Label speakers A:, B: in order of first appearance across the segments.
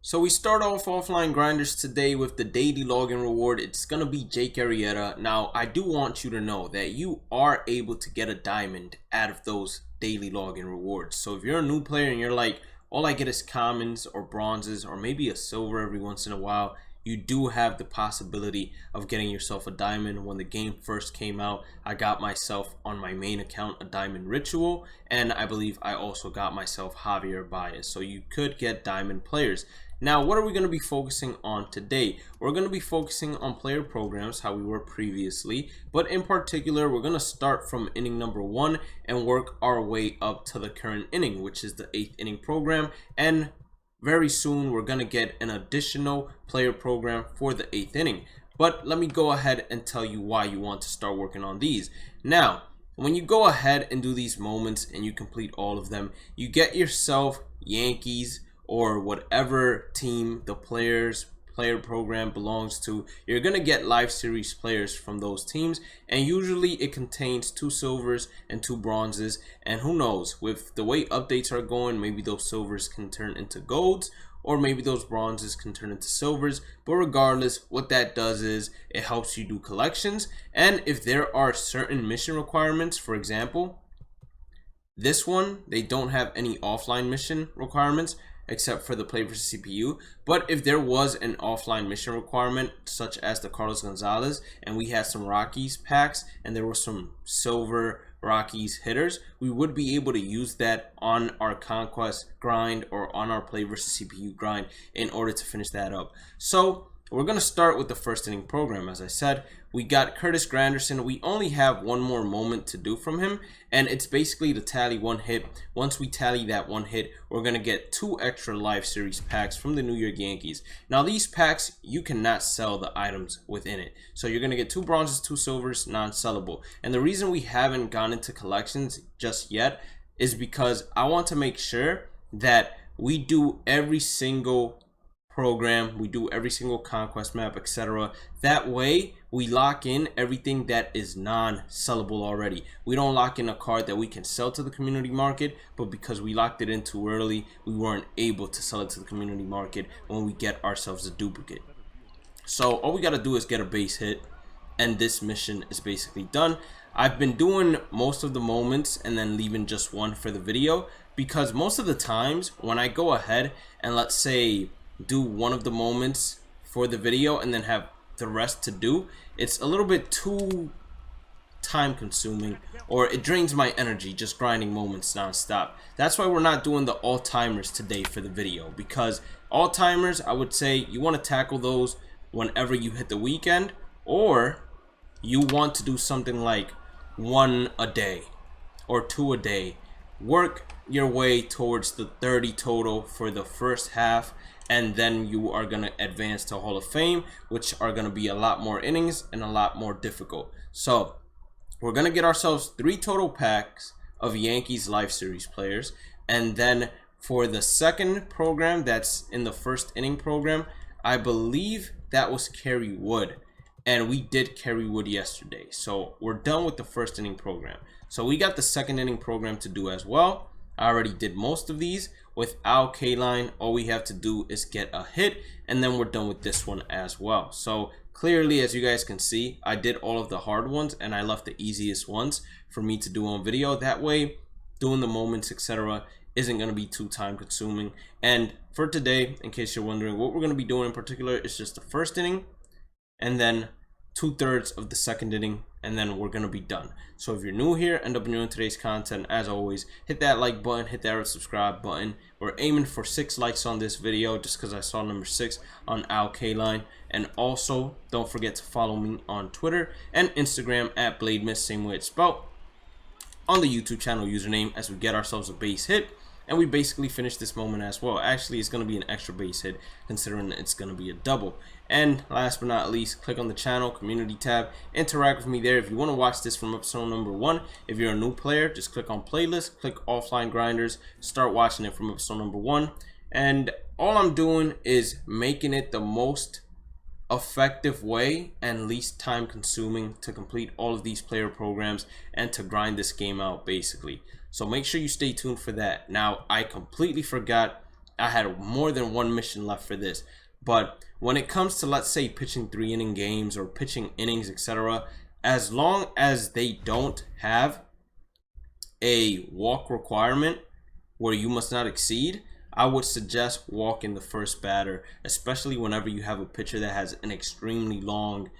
A: So we start off offline grinders today with the daily login reward. It's gonna be Jake Arrieta. Now I do want you to know that you are able to get a diamond out of those daily login rewards. So if you're a new player and you're like, all I get is commons or bronzes or maybe a silver every once in a while, you do have the possibility of getting yourself a diamond. When the game first came out, I got myself on my main account a diamond ritual, and I believe I also got myself Javier Baez. So you could get diamond players. Now, what are we going to be focusing on today? We're going to be focusing on player programs, how we were previously, but in particular, we're going to start from inning number 1 and work our way up to the current inning, which is the 8th inning program. And very soon, we're going to get an additional player program for the 8th inning. But let me go ahead and tell you why you want to start working on these. Now, when you go ahead and do these moments and you complete all of them, you get yourself Yankees, or whatever team the player program belongs to. You're gonna get live series players from those teams, and usually it contains 2 silvers and 2 bronzes, and who knows, with the way updates are going, maybe those silvers can turn into golds, or maybe those bronzes can turn into silvers. But regardless, what that does is it helps you do collections. And if there are certain mission requirements, for example, this one, they don't have any offline mission requirements except for the play versus CPU. But if there was an offline mission requirement, such as the Carlos Gonzalez, and we had some Rockies packs, and there were some silver Rockies hitters, we would be able to use that on our conquest grind or on our play versus CPU grind in order to finish that up. So we're going to start with the first inning program. As I said, we got Curtis Granderson. We only have one more moment to do from him, and it's basically to tally 1 hit. Once we tally that 1 hit, we're going to get 2 extra live series packs from the New York Yankees. Now, these packs, you cannot sell the items within it. So you're going to get 2 bronzes, 2 silvers, non-sellable. And the reason we haven't gone into collections just yet is because I want to make sure that we do every single program, we do every single conquest map, etc. That way we lock in everything that is non-sellable already. We don't lock in a card that we can sell to the community market, but because we locked it in too early, we weren't able to sell it to the community market when we get ourselves a duplicate. So all we got to do is get a base hit, and this mission is basically done. I've been doing most of the moments and then leaving just one for the video, because most of the times when I go ahead and, let's say, do one of the moments for the video and then have the rest to do, it's a little bit too time consuming, or it drains my energy just grinding moments non-stop. That's why we're not doing the all-timers today for the video, because all-timers, I would say you want to tackle those whenever you hit the weekend, or you want to do something like 1 a day or 2 a day. Work your way towards the 30 total for the first half, and then you are going to advance to Hall of Fame, which are going to be a lot more innings and a lot more difficult. So we're going to get ourselves 3 total packs of Yankees Live Series players, and then for the second program, that's in the first inning program, I believe that was Kerry Wood, and we did Kerry Wood yesterday. So we're done with the first inning program. So we got the second inning program to do as well. I already did most of these. With Al Kaline, all we have to do is get a hit, and then we're done with this one as well. So clearly, as you guys can see, I did all of the hard ones and I left the easiest ones for me to do on video. That way, doing the moments, etc., isn't going to be too time consuming. And for today, in case you're wondering, what we're going to be doing in particular is just the first inning and then 2/3 of the second inning, and then we're gonna be done. So if you're new here, end up enjoying today's content, as always, hit that like button, hit that subscribe button. We're aiming for 6 likes on this video, just because I saw number 6 on Al Kaline. And also, don't forget to follow me on Twitter and Instagram at Bhlademyst, same way it's spelled, on the YouTube channel username, as we get ourselves a base hit. And we basically finish this moment as well. Actually, it's going to be an extra base hit, considering it's going to be a double. And last but not least, click on the channel community tab, interact with me there. If you want to watch this from episode number 1, if you're a new player, just click on playlist, click offline grinders, start watching it from episode number 1. And all I'm doing is making it the most effective way and least time consuming to complete all of these player programs and to grind this game out, basically. So make sure you stay tuned for that. Now, I completely forgot I had more than one mission left for this. But when it comes to, let's say, pitching 3-inning games or pitching innings, etc., as long as they don't have a walk requirement where you must not exceed, I would suggest walking the first batter, especially whenever you have a pitcher that has an extremely long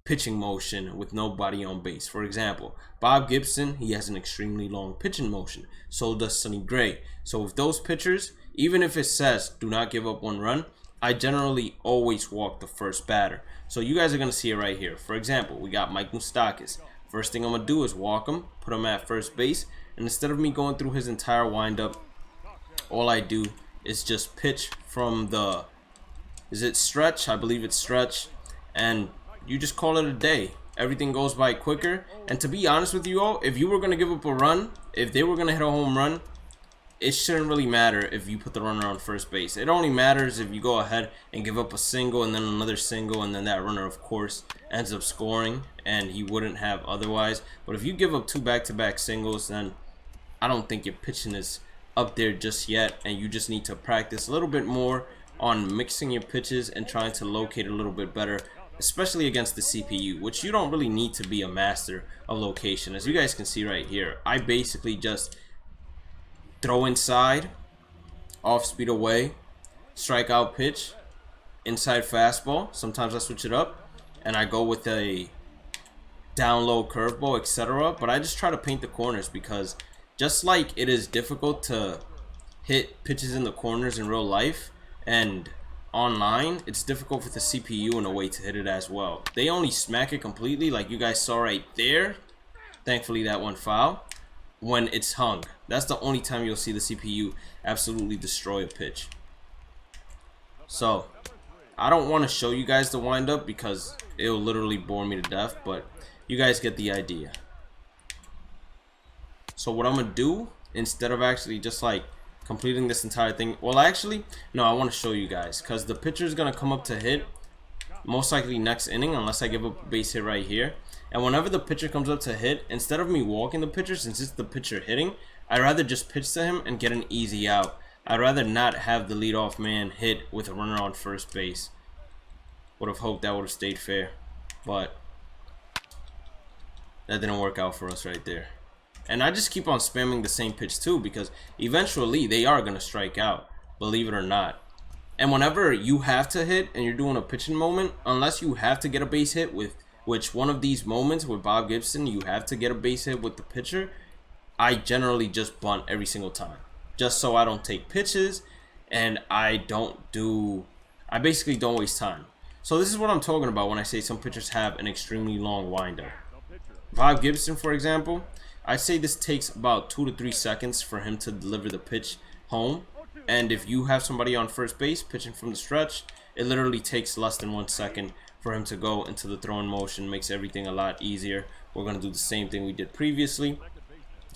A: pitching motion with nobody on base. For example, Bob Gibson, he has an extremely long pitching motion. So does Sonny Gray. So with those pitchers, even if it says do not give up 1 run, I generally always walk the first batter. So you guys are going to see it right here. For example, we got Mike Moustakas. First thing I'm going to do is walk him, put him at first base, and instead of me going through his entire windup, all I do is just pitch from the, is it stretch? I believe it's stretch. And you just call it a day. Everything goes by quicker. And to be honest with you all, if you were going to give up a run, if they were going to hit a home run, it shouldn't really matter if you put the runner on first base. It only matters if you go ahead and give up a single and then another single, and then that runner, of course, ends up scoring, and he wouldn't have otherwise. But if you give up 2 back-to-back singles, then I don't think your pitching is up there just yet, and you just need to practice a little bit more on mixing your pitches and trying to locate a little bit better, especially against the CPU, which you don't really need to be a master of location. As you guys can see right here, I basically just throw inside, off speed away, strikeout pitch, inside fastball. Sometimes I switch it up and I go with a down low curveball, etc. But I just try to paint the corners, because just like it is difficult to hit pitches in the corners in real life and online, it's difficult for the CPU in a way to hit it as well. They only smack it completely, like you guys saw right there. Thankfully that went foul. When it's hung, that's the only time you'll see the CPU absolutely destroy a pitch. So I don't want to show you guys the windup because it'll literally bore me to death, but you guys get the idea. So what I'm gonna do, instead of actually just like completing this entire thing, well actually no, I want to show you guys, because the pitcher is gonna come up to hit most likely next inning unless I give up a base hit right here. And whenever the pitcher comes up to hit, instead of me walking the pitcher, since it's the pitcher hitting, I'd rather just pitch to him and get an easy out. I'd rather not have the leadoff man hit with a runner on first base. Would have hoped that would have stayed fair, but that didn't work out for us right there. And I just keep on spamming the same pitch too, because eventually they are going to strike out, believe it or not. And whenever you have to hit and you're doing a pitching moment, unless you have to get a base hit with, which one of these moments with Bob Gibson, you have to get a base hit with the pitcher, I generally just bunt every single time, just so I don't take pitches and I basically don't waste time. So this is what I'm talking about when I say some pitchers have an extremely long windup. Bob Gibson, for example, I'd say this takes about 2 to 3 seconds for him to deliver the pitch home. And if you have somebody on first base pitching from the stretch, it literally takes less than 1 second for him to go into the throwing motion. Makes everything a lot easier. We're going to do the same thing we did previously.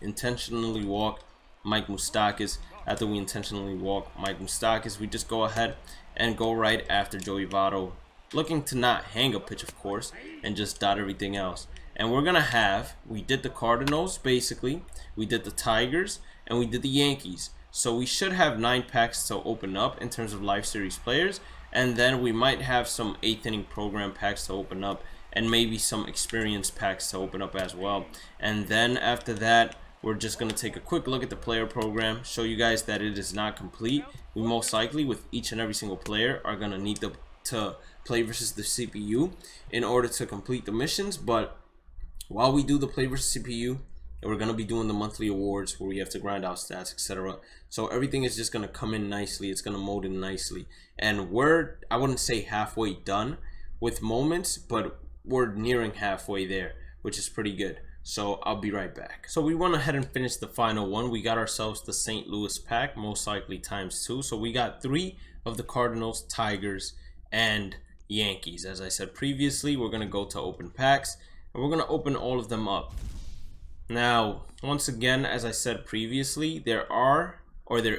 A: Intentionally walk Mike Moustakas. After we intentionally walk Mike Moustakas, we just go ahead and go right after Joey Votto, looking to not hang a pitch, of course, and just dot everything else. And we're going to have, we did the Cardinals, basically. We did the Tigers, and we did the Yankees. So we should have 9 packs to open up in terms of live series players. And then we might have some 8th inning program packs to open up, and maybe some experience packs to open up as well. And then after that, we're just going to take a quick look at the player program, show you guys that it is not complete. We most likely, with each and every single player, are going to need to play versus the CPU in order to complete the missions. But while we do the play versus CPU, we're going to be doing the monthly awards where we have to grind out stats, etc. So everything is just going to come in nicely. It's going to mold in nicely. And I wouldn't say halfway done with moments, but we're nearing halfway there, which is pretty good. So I'll be right back. So we went ahead and finished the final one. We got ourselves the St. Louis pack, most likely ×2. So we got 3 of the Cardinals, Tigers, and Yankees. As I said previously, we're going to go to open packs, and we're going to open all of them up. Now, once again, as I said previously, there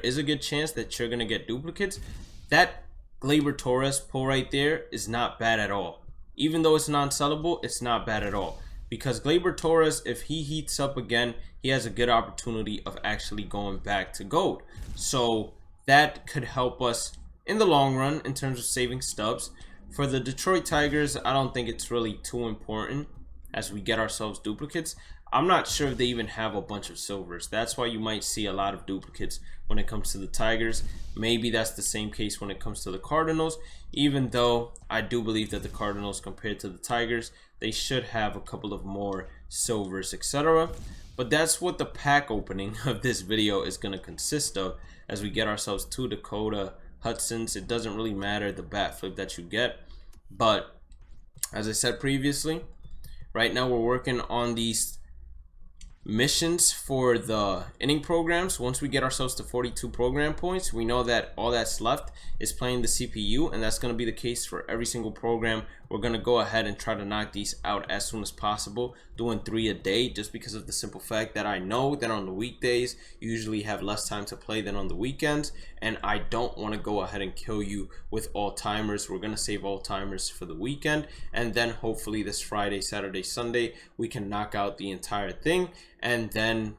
A: is a good chance that you're going to get duplicates. That Gleyber Torres pull right there is not bad at all. Even though it's non-sellable, it's not bad at all. Because Gleyber Torres, if he heats up again, he has a good opportunity of actually going back to gold. So that could help us in the long run in terms of saving stubs. For the Detroit Tigers, I don't think it's really too important as we get ourselves duplicates. I'm not sure if they even have a bunch of silvers. That's why you might see a lot of duplicates when it comes to the Tigers. Maybe that's the same case when it comes to the Cardinals, even though I do believe that the Cardinals, compared to the Tigers, they should have a couple of more silvers, etc. But that's what the pack opening of this video is going to consist of, as we get ourselves 2 Dakota Hudsons. It doesn't really matter the bat flip that you get, but as I said previously, right now we're working on these missions for the inning programs. Once we get ourselves to 42 program points, we know that all that's left is playing the CPU, and that's going to be the case for every single program. We're going to go ahead and try to knock these out as soon as possible, doing 3 a day, just because of the simple fact that I know that on the weekdays you usually have less time to play than on the weekends, and I don't want to go ahead and kill you with all timers. We're going to save all timers for the weekend, and then hopefully this Friday, Saturday, Sunday we can knock out the entire thing and then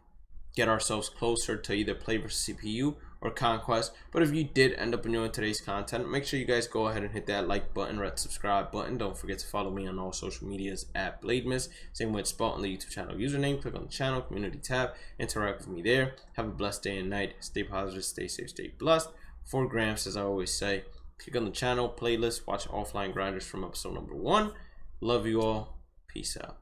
A: get ourselves closer to either play versus CPU or conquest. But if you did end up enjoying today's content, make sure you guys go ahead and hit that like button, red subscribe button. Don't forget to follow me on all social medias at Bhlademyst. Same with spot on the YouTube channel username. Click on the channel community tab, interact with me there. Have a blessed day and night. Stay positive, stay safe, stay blessed. 4 grams, as I always say. Click on the channel playlist, watch Offline Grinders from episode number 1. Love you all. Peace out.